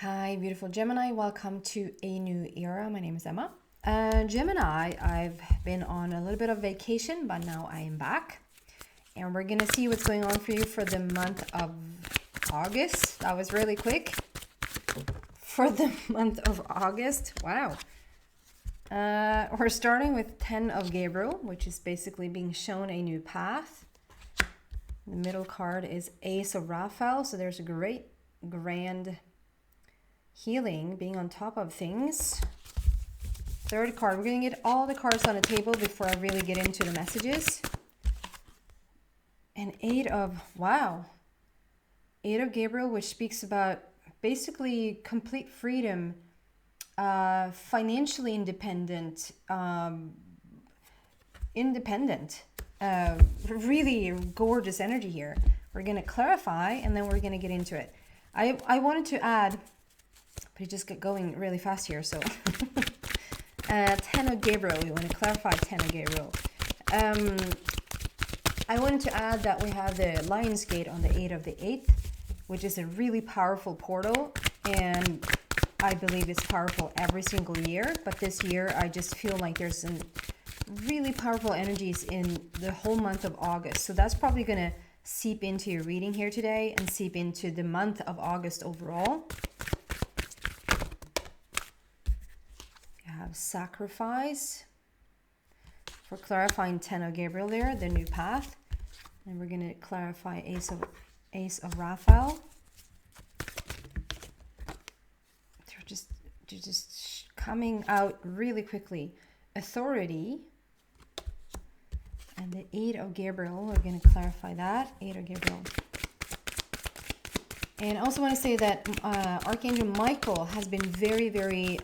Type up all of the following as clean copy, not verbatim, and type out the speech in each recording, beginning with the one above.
Hi, beautiful Gemini. Welcome to a new era. My name is Emma. Gemini, I've been on a little bit of vacation, but now I am back. And we're going to see what's going on for you for the month of August. That was really quick. For the month of August. Wow. We're starting with 10 of Gabriel, which is basically being shown a new path. The middle card is Ace of Raphael. So there's a great, grand healing, being on top of things. Third card, we're going to get all the cards on the table before I really get into the messages. And Eight of Gabriel, which speaks about basically complete freedom, financially independent, really gorgeous energy here. We're going to clarify and then we're going to get into it. I wanted to add, but it just got going really fast here, so 10 of Gabriel, we want to clarify 10 of Gabriel. I wanted to add that we have the Lion's Gate on the 8 of the 8th, which is a really powerful portal, and I believe it's powerful every single year, but this year I just feel like there's some really powerful energies in the whole month of August. So that's probably going to seep into your reading here today and seep into the month of August overall. You have Sacrifice for clarifying 10 of Gabriel there, the new path. And we're going to clarify Ace of Raphael. They're just coming out really quickly. Authority. And the 8 of Gabriel, we're going to clarify that. 8 of Gabriel. And I also want to say that Archangel Michael has been very, very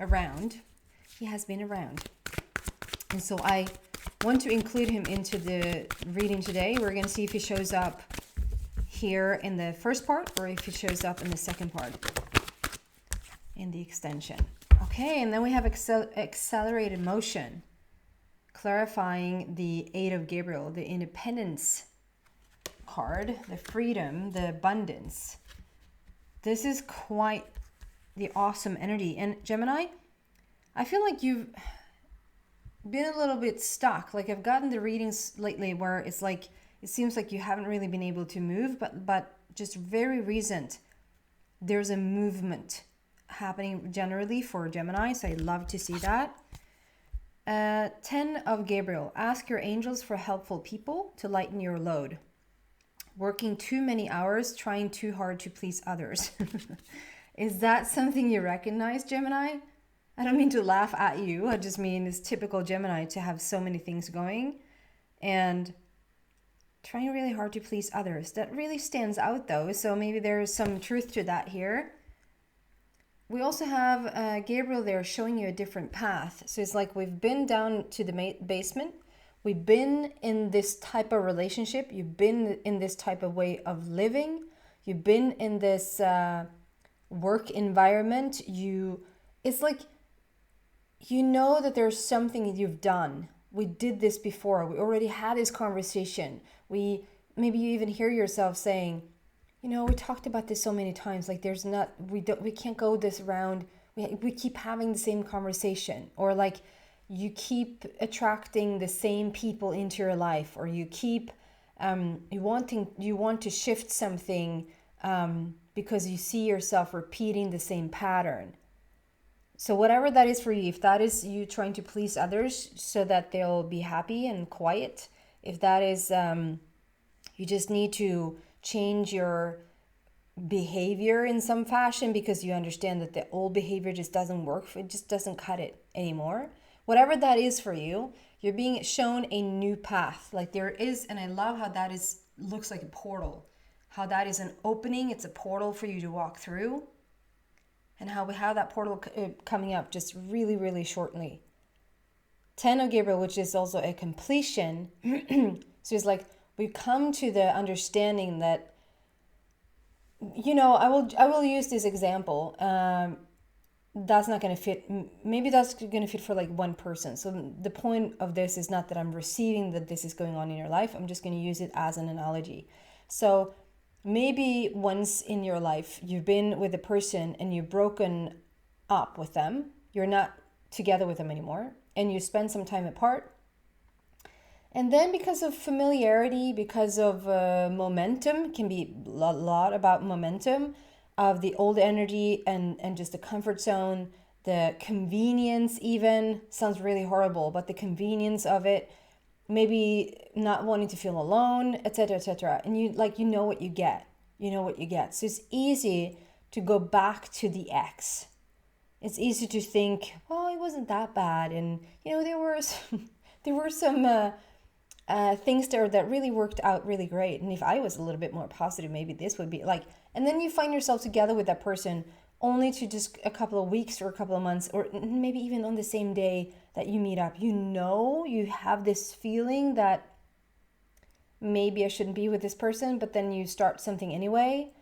around. He has been around. And so I want to include him into the reading today. We're going to see if he shows up here in the first part or if he shows up in the second part in the extension. Okay, and then we have accelerated motion, clarifying the 8 of Gabriel, the independence card, the freedom, the abundance. This is quite the awesome energy. And Gemini, I feel like you've been a little bit stuck. Like I've gotten the readings lately where it's like, it seems like you haven't really been able to move, but just very recent, there's a movement happening generally for Gemini, so I love to see that. 10 of Gabriel, ask your angels for helpful people to lighten your load. Working too many hours, trying too hard to please others. Is that something you recognize, Gemini? I don't mean to laugh at you. I just mean it's typical Gemini to have so many things going and trying really hard to please others. That really stands out though. So maybe there's some truth to that here. We also have Gabriel there showing you a different path. So it's like we've been down to the basement. We've been in this type of relationship. You've been in this type of way of living. You've been in this work environment. It's like, you know that there's something you've done. We did this before. We already had this conversation. Maybe you even hear yourself saying, you know, we talked about this so many times. Like we can't go this round. We keep having the same conversation, or like you keep attracting the same people into your life, or you keep you want to shift something because you see yourself repeating the same pattern. So whatever that is for you, if that is you trying to please others so that they'll be happy and quiet, if that is you just need to change your behavior in some fashion because you understand that the old behavior just doesn't work, it just doesn't cut it anymore. Whatever that is for you, you're being shown a new path. Like there is, and I love how that looks like a portal. How that is an opening, it's a portal for you to walk through. And how we have that portal coming up just really, really shortly. 10 of Gabriel, which is also a completion. So it's like we come to the understanding that, you know, I will use this example. That's not going to fit. Maybe that's going to fit for like one person. So the point of this is not that I'm receiving that this is going on in your life. I'm just going to use it as an analogy. So maybe once in your life you've been with a person and you've broken up with them, you're not together with them anymore, and you spend some time apart. And then because of familiarity, because of momentum, can be a lot about momentum of the old energy and just the comfort zone, the convenience even, sounds really horrible, but the convenience of it, maybe not wanting to feel alone, etc., etc. And you know what you get. You know what you get. So it's easy to go back to the ex. It's easy to think, well, it wasn't that bad, and there were some things there that really worked out really great. And if I was a little bit more positive, maybe this would be like. And then you find yourself together with that person, only to just a couple of weeks or a couple of months, or maybe even on the same day that you meet up, you have this feeling that maybe I shouldn't be with this person, but then you start something anyway.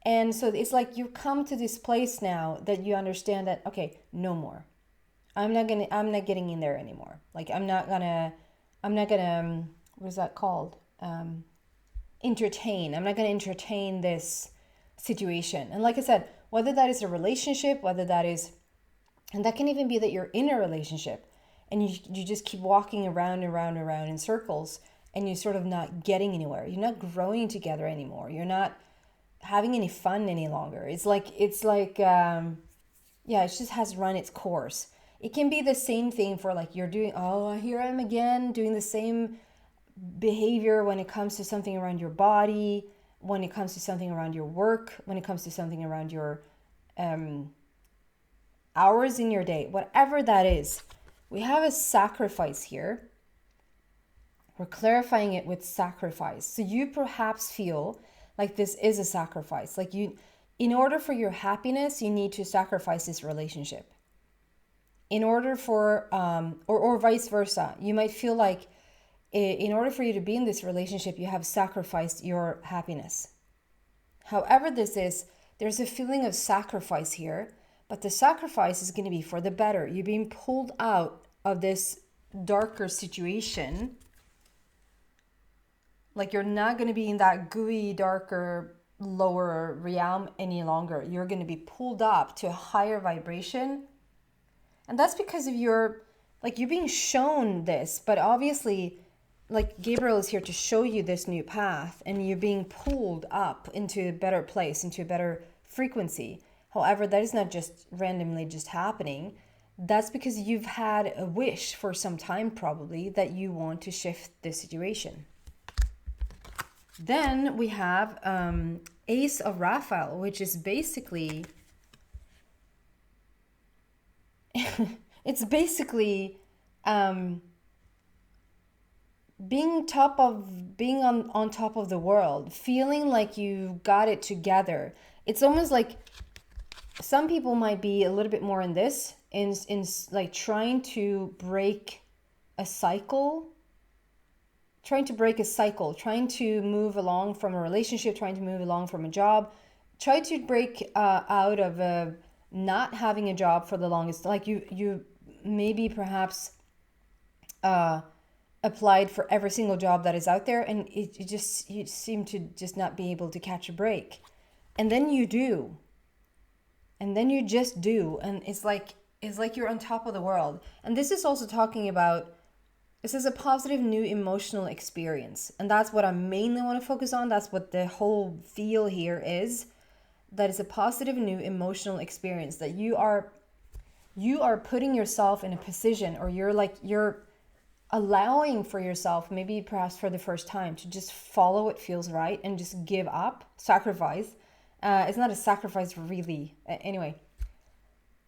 And so it's like you come to this place now that you understand that, okay, no more. I'm not getting in there anymore. Like I'm not gonna what is that called? Entertain. I'm not gonna entertain this situation. And like I said, whether that is a relationship, and that can even be that you're in a relationship and you just keep walking around in circles, and you're sort of not getting anywhere. You're not growing together anymore. You're not having any fun any longer. It's like it just has run its course. It can be the same thing for like you're doing, oh, here I am again doing the same behavior when it comes to something around your body, when it comes to something around your work, when it comes to something around your hours in your day, whatever that is. We have a sacrifice here. We're clarifying it with sacrifice. So you perhaps feel like this is a sacrifice. Like in order for your happiness, you need to sacrifice this relationship. In order for, or vice versa, you might feel like in order for you to be in this relationship, you have sacrificed your happiness. However this is, there's a feeling of sacrifice here, but the sacrifice is going to be for the better. You're being pulled out of this darker situation. Like you're not going to be in that gooey, darker, lower realm any longer. You're going to be pulled up to a higher vibration. And that's because of you're being shown this, but obviously like Gabriel is here to show you this new path, and you're being pulled up into a better place, into a better frequency. However, that is not just randomly just happening. That's because you've had a wish for some time probably that you want to shift this situation. Then we have Ace of Raphael, which is basically it's basically being on top of the world, feeling like you got it together. It's almost like some people might be a little bit more in this, in like trying to break a cycle, trying to move along from a relationship, trying to move along from a job, try to break out of not having a job for the longest. Like you maybe perhaps applied for every single job that is out there, and you seem to just not be able to catch a break. And then you do. And then you just do. And it's like you're on top of the world. And this is also talking about, this is a positive new emotional experience. And that's what I mainly want to focus on. That's what the whole feel here is. That is a positive new emotional experience. That you are putting yourself in a position, or you're allowing for yourself, maybe perhaps for the first time, to just follow what feels right and just give up, sacrifice. It's not a sacrifice really, anyway.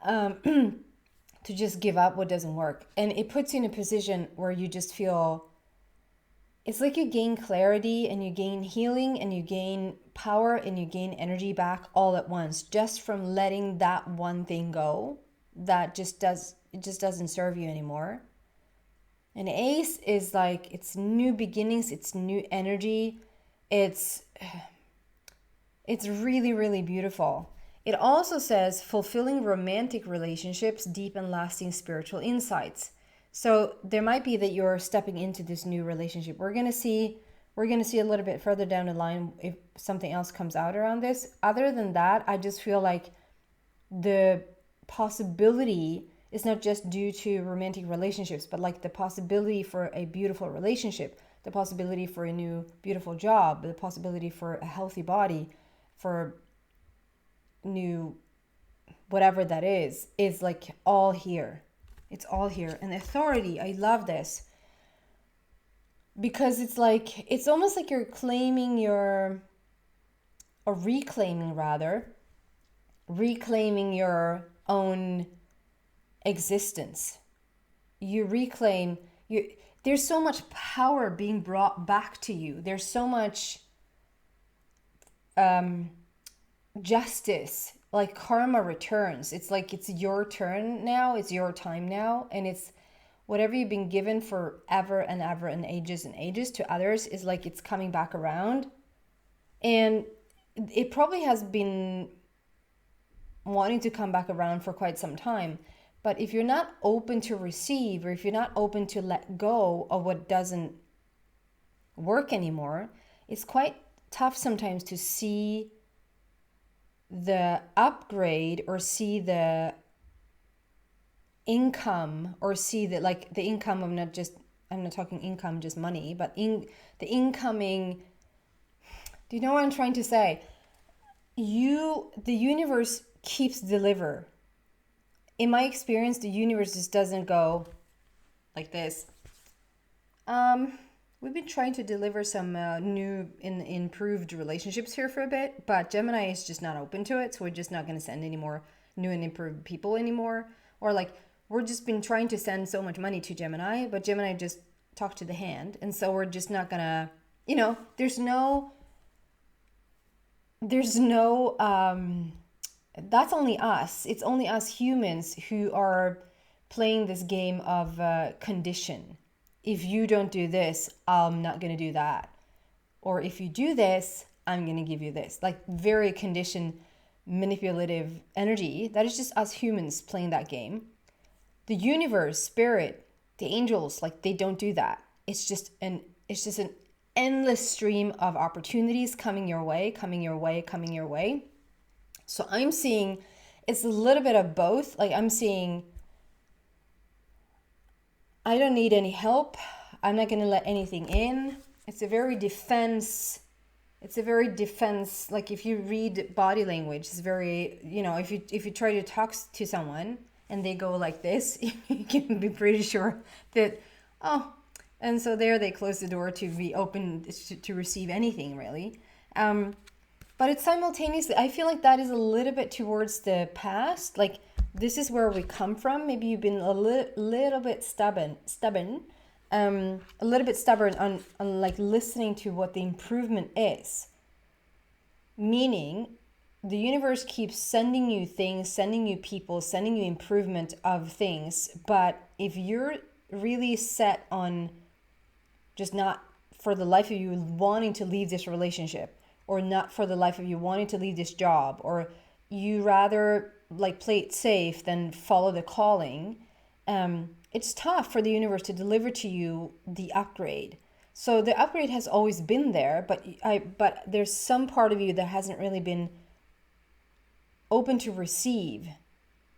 To just give up what doesn't work. And it puts you in a position where you just feel, it's like you gain clarity and you gain healing and you gain power and you gain energy back all at once, just from letting that one thing go that just doesn't serve you anymore. And Ace is like, it's new beginnings, it's new energy. It's really, really beautiful. It also says fulfilling romantic relationships, deep and lasting spiritual insights. So there might be that you're stepping into this new relationship. We're going We're going to see a little bit further down the line if something else comes out around this. Other than that, I just feel like the possibility is not just due to romantic relationships, but like the possibility for a beautiful relationship, the possibility for a new beautiful job, the possibility for a healthy body, for new whatever that is like all here. It's all here. And authority, I love this. Because it's like, it's almost like you're claiming your, or reclaiming your own existence. You reclaim, there's so much power being brought back to you. There's so much justice, like karma returns. It's like it's your turn now, it's your time now, and it's whatever you've been given forever and ever and ages to others is like it's coming back around. And it probably has been wanting to come back around for quite some time. But if you're not open to receive, or if you're not open to let go of what doesn't work anymore, it's quite tough sometimes to see the upgrade, or see the income, or see that like the income of I'm not talking income just money, but the incoming, do you know what I'm trying to say? The universe keeps deliver. In my experience, the universe just doesn't go like this. We've been trying to deliver some new and improved relationships here for a bit, but Gemini is just not open to it, so we're just not going to send any more new and improved people anymore. Or like, we're just been trying to send so much money to Gemini, but Gemini just talked to the hand, and so we're just not going to, there's no that's only us. It's only us humans who are playing this game of condition. If you don't do this, I'm not going to do that. Or if you do this, I'm going to give you this. Like very conditioned, manipulative energy. That is just us humans playing that game. The universe, spirit, the angels, like they don't do that. It's just an endless stream of opportunities coming your way. So I'm seeing it's a little bit of both. Like I'm seeing, I don't need any help. I'm not going to let anything in. It's a very defense, like if you read body language, it's very, if you try to talk to someone and they go like this, you can be pretty sure that, and so there they close the door to be open to receive anything really. But it's simultaneously, I feel like that is a little bit towards the past. Like this is where we come from. Maybe you've been a little bit stubborn, on like listening to what the improvement is. Meaning the universe keeps sending you things, sending you people, sending you improvement of things. But if you're really set on just not for the life of you wanting to leave this relationship, or not for the life of you wanting to leave this job, or you rather like play it safe than follow the calling, it's tough for the universe to deliver to you the upgrade. So the upgrade has always been there, but there's some part of you that hasn't really been open to receive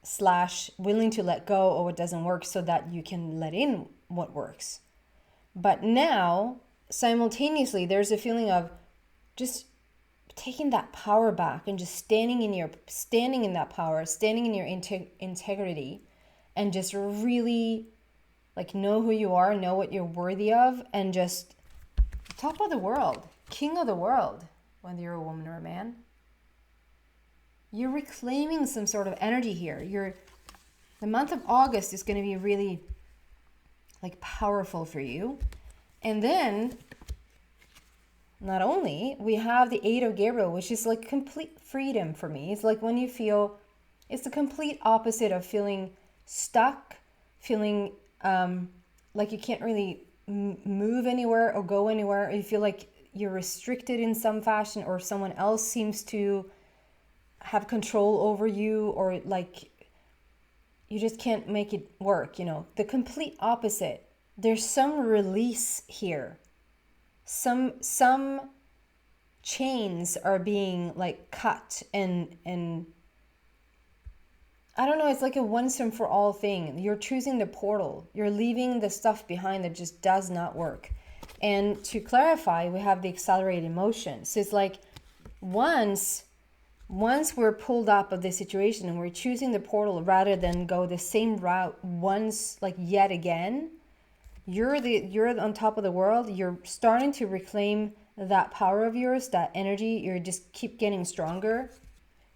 / willing to let go of what doesn't work so that you can let in what works. But now, simultaneously, there's a feeling of just taking that power back and just standing in that power, standing in your integrity, and just really like know who you are, know what you're worthy of, and just top of the world, king of the world, whether you're a woman or a man. You're reclaiming some sort of energy here. The month of August is going to be really like powerful for you. And then not only we have the 8 of Gabriel, which is like complete freedom for me. It's like when you feel, it's the complete opposite of feeling stuck, feeling like you can't really move anywhere or go anywhere, or you feel like you're restricted in some fashion, or someone else seems to have control over you, or like you just can't make it work, the complete opposite. There's some release here. some chains are being like cut, and I don't know, it's like a once and for all thing. You're choosing the portal. You're leaving the stuff behind that just does not work. And to clarify, we have the accelerated motion. So it's like once we're pulled up of the situation and we're choosing the portal rather than go the same route once, like yet again, you're on top of the world. You're starting to reclaim that power of yours, that energy. You're just keep getting stronger.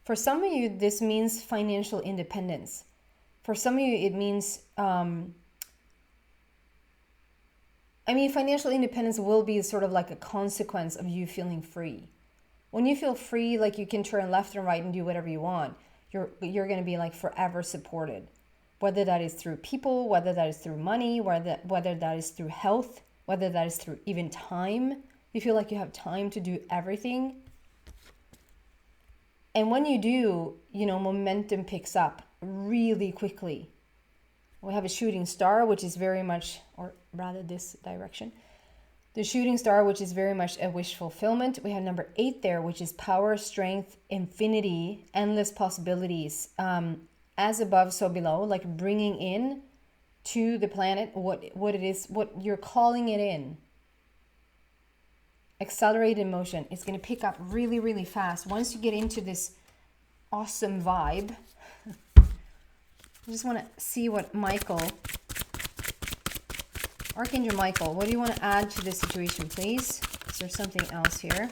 For some of you, this means financial independence. For some of you, it means, financial independence will be sort of like a consequence of you feeling free. When you feel free, like you can turn left and right and do whatever you want, you're going to be like forever supported. Whether that is through people, whether that is through money, whether that is through health, whether that is through even time. You feel like you have time to do everything. And when you do, momentum picks up really quickly. We have a shooting star, which is very much, or rather this direction. The shooting star, which is very much a wish fulfillment. We have number 8 there, which is power, strength, infinity, endless possibilities. As above, so below, like bringing in to the planet what it is, what you're calling it in. Accelerated motion. It's going to pick up really, really fast. Once you get into this awesome vibe, I just want to see what Archangel Michael, what do you want to add to this situation, please? Is there something else here?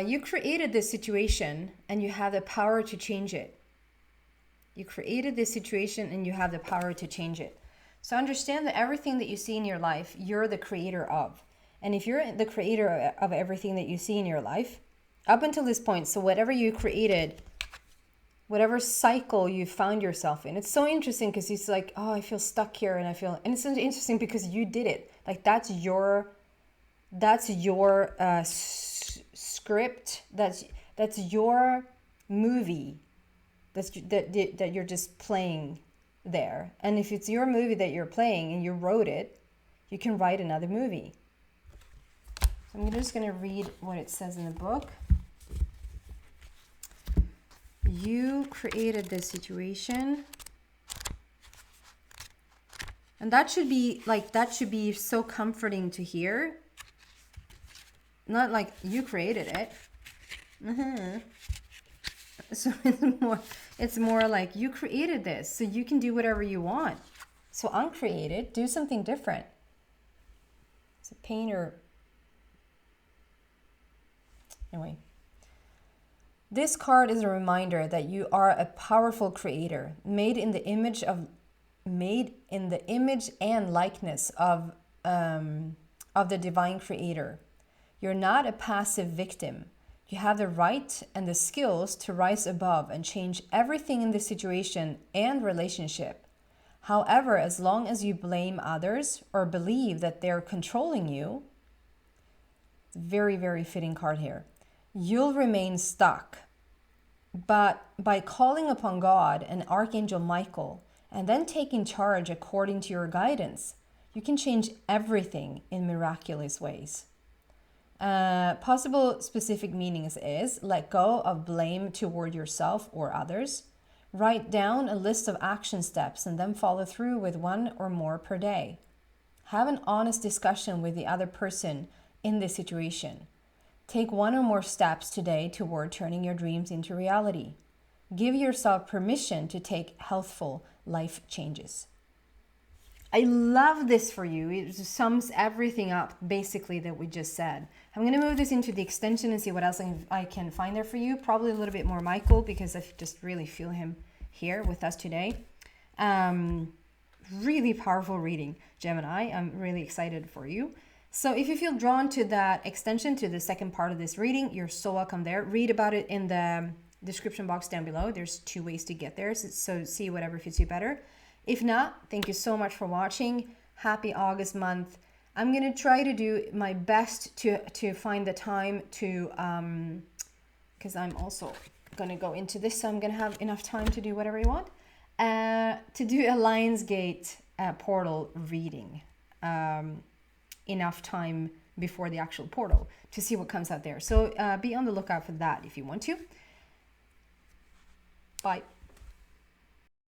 You created this situation and you have the power to change it. You created this situation and you have the power to change it. So understand that everything that you see in your life, you're the creator of. And if you're the creator of everything that you see in your life, up until this point, so whatever you created, whatever cycle you found yourself in, it's so interesting because it's like, oh, I feel stuck here, and it's so interesting because you did it. Like that's your script. That's your movie. That you're just playing there. And if it's your movie that you're playing and you wrote it, you can write another movie. So I'm just going to read what it says in the book. You created this situation. And that should be so comforting to hear. Not like you created it. So it's more like you created this, so you can do whatever you want. So uncreate it, do something different. It's a painter. Anyway, this card is a reminder that you are a powerful creator, made in the image and likeness of the divine creator. You're not a passive victim. You have the right and the skills to rise above and change everything in the situation and relationship. However, as long as you blame others or believe that they're controlling you, very, very fitting card here, you'll remain stuck. But by calling upon God and Archangel Michael and then taking charge according to your guidance, you can change everything in miraculous ways. Possible specific meanings is let go of blame toward yourself or others. Write down a list of action steps and then follow through with 1 or more per day. Have an honest discussion with the other person in this situation. Take 1 or more steps today toward turning your dreams into reality. Give yourself permission to take healthful life changes. I love this for you. It sums everything up, basically, that we just said. I'm going to move this into the extension and see what else I can find there for you. Probably a little bit more Michael, because I just really feel him here with us today. Really powerful reading, Gemini. I'm really excited for you. So if you feel drawn to that extension, to the second part of this reading, you're so welcome there. Read about it in the description box down below. There's 2 ways to get there, so see whatever fits you better. If not, thank you so much for watching. Happy August month. I'm going to try to do my best to find the time to, because I'm also going to go into this, so I'm going to have enough time to do whatever you want. to do a Lionsgate portal reading. Enough time before the actual portal to see what comes out there. So be on the lookout for that if you want to. Bye.